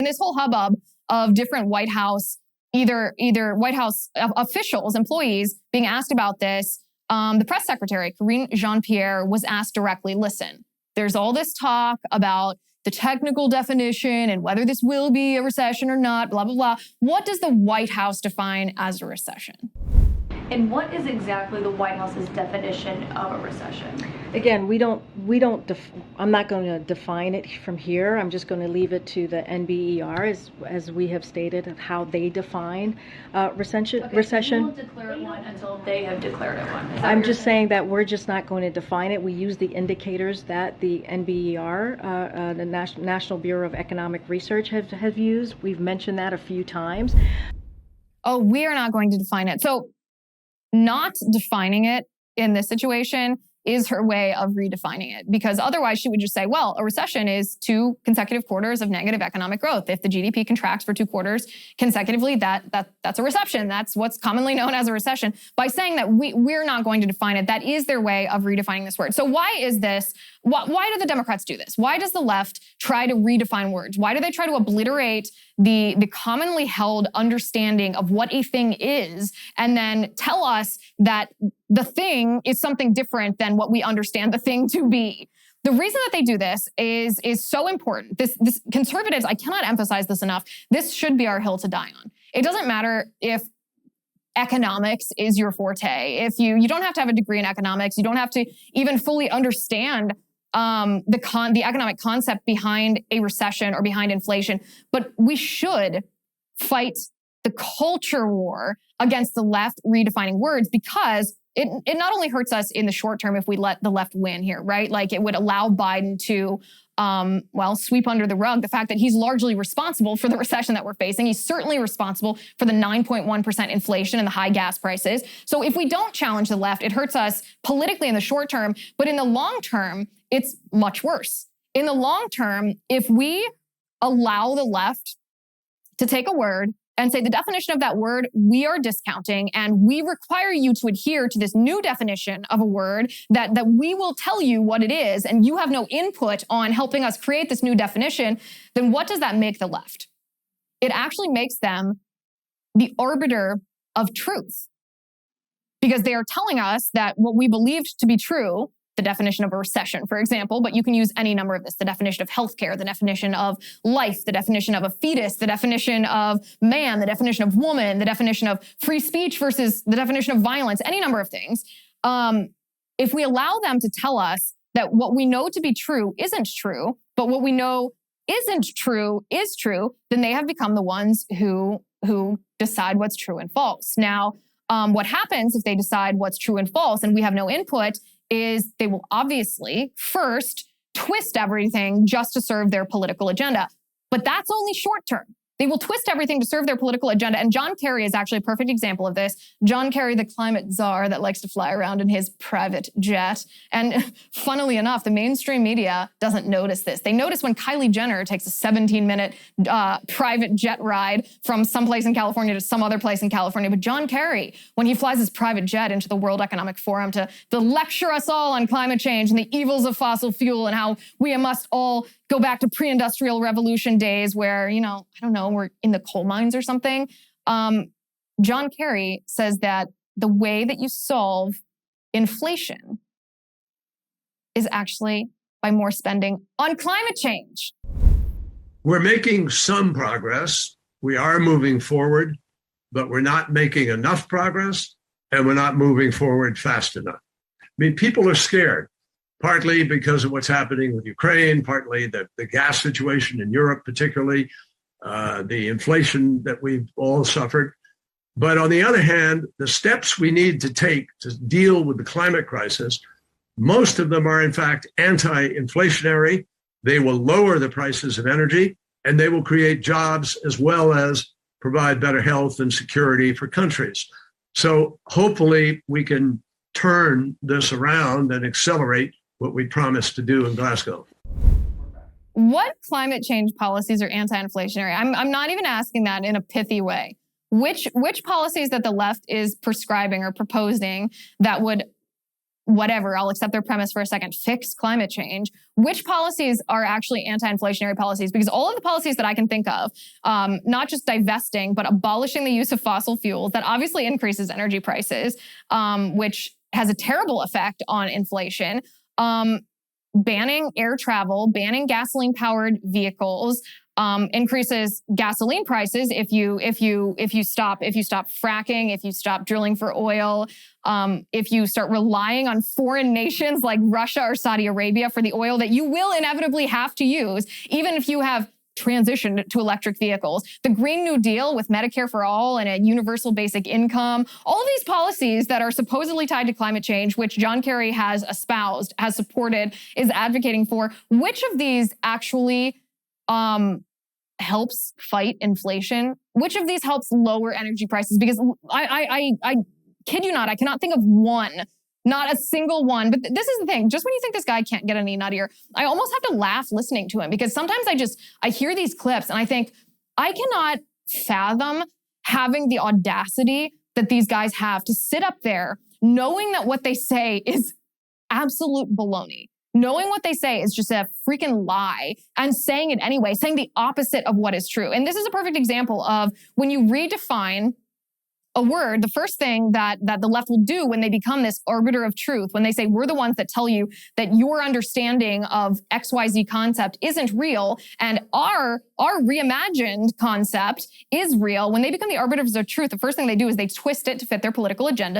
this whole hubbub of different White House, either White House officials, employees being asked about this, the press secretary, Karine Jean-Pierre, was asked directly, listen, there's all this talk about the technical definition and whether this will be a recession or not, blah, blah, blah. What does the White House define as a recession? And what is exactly the White House's definition of a recession? Again, I'm not going to define it from here. I'm just going to leave it to the NBER, as we have stated, of how they define recession. You won't declare one until they have declared it one. I'm just saying that we're just not going to define it. We use the indicators that the NBER, the National Bureau of Economic Research, have used. We've mentioned that a few times. Oh, we are not going to define it. So not defining it in this situation is her way of redefining it, because otherwise she would just say, well, a recession is 2 consecutive quarters of negative economic growth. If the GDP contracts for 2 quarters consecutively, that's a recession. That's what's commonly known as a recession. By saying that we're not going to define it, that is their way of redefining this word. So why is this? Why do the Democrats do this? Why does the left try to redefine words? Why do they try to obliterate the commonly held understanding of what a thing is and then tell us that the thing is something different than what we understand the thing to be? The reason that they do this is so important. This conservatives, I cannot emphasize this enough. This should be our hill to die on. It doesn't matter if economics is your forte. If you don't have to have a degree in economics, you don't have to even fully understand the economic concept behind a recession or behind inflation. But we should fight the culture war against the left redefining words, because it not only hurts us in the short term if we let the left win here, right? Like it would allow Biden to, sweep under the rug the fact that he's largely responsible for the recession that we're facing. He's certainly responsible for the 9.1% inflation and the high gas prices. So if we don't challenge the left, it hurts us politically in the short term, but in the long term, it's much worse. In the long term, if we allow the left to take a word and say the definition of that word we are discounting, and we require you to adhere to this new definition of a word that we will tell you what it is, and you have no input on helping us create this new definition, then what does that make the left? It actually makes them the arbiter of truth, because they are telling us that what we believed to be true, the definition of a recession, for example, but you can use any number of this, the definition of healthcare, the definition of life, the definition of a fetus, the definition of man, the definition of woman, the definition of free speech versus the definition of violence, any number of things. If we allow them to tell us that what we know to be true isn't true, but what we know isn't true is true, then they have become the ones who decide what's true and false. Now, what happens if they decide what's true and false and we have no input is they will obviously first twist everything just to serve their political agenda. But that's only short term. They will twist everything to serve their political agenda. And John Kerry is actually a perfect example of this. John Kerry, the climate czar that likes to fly around in his private jet. And funnily enough, the mainstream media doesn't notice this. They notice when Kylie Jenner takes a 17-minute private jet ride from someplace in California to some other place in California. But John Kerry, when he flies his private jet into the World Economic Forum to lecture us all on climate change and the evils of fossil fuel and how we must all go back to pre-industrial revolution days where, I don't know, we're in the coal mines or something. John Kerry says that the way that you solve inflation is actually by more spending on climate change. We're making some progress. We are moving forward, but we're not making enough progress, and we're not moving forward fast enough. I mean, people are scared. Partly because of what's happening with Ukraine, partly the gas situation in Europe, particularly the inflation that we've all suffered. But on the other hand, the steps we need to take to deal with the climate crisis, most of them are in fact anti-inflationary. They will lower the prices of energy, and they will create jobs as well as provide better health and security for countries. So hopefully we can turn this around and accelerate what we promised to do in Glasgow. What climate change policies are anti-inflationary? I'm not even asking that in a pithy way. Which policies that the left is prescribing or proposing that would whatever, I'll accept their premise for a second, fix climate change, which policies are actually anti-inflationary policies? Because all of the policies that I can think of, not just divesting, but abolishing the use of fossil fuels, that obviously increases energy prices, which has a terrible effect on inflation, banning air travel, banning gasoline-powered vehicles, increases gasoline prices if you stop fracking, if you stop drilling for oil, if you start relying on foreign nations like Russia or Saudi Arabia for the oil that you will inevitably have to use, even if you have transitioned to electric vehicles. The Green New Deal with Medicare for all and a universal basic income, all of these policies that are supposedly tied to climate change, which John Kerry has espoused, has supported, is advocating for, which of these actually helps fight inflation? Which of these helps lower energy prices? Because I kid you not, I cannot think of one, not a single one. But this is the thing, just when you think this guy can't get any nuttier, I almost have to laugh listening to him, because sometimes I hear these clips and I think, I cannot fathom having the audacity that these guys have to sit up there knowing that what they say is absolute baloney. Knowing what they say is just a freaking lie and saying it anyway, saying the opposite of what is true. And this is a perfect example of when you redefine a word, the first thing that the left will do when they become this arbiter of truth, when they say we're the ones that tell you that your understanding of XYZ concept isn't real and our reimagined concept is real, when they become the arbiters of truth, the first thing they do is they twist it to fit their political agenda.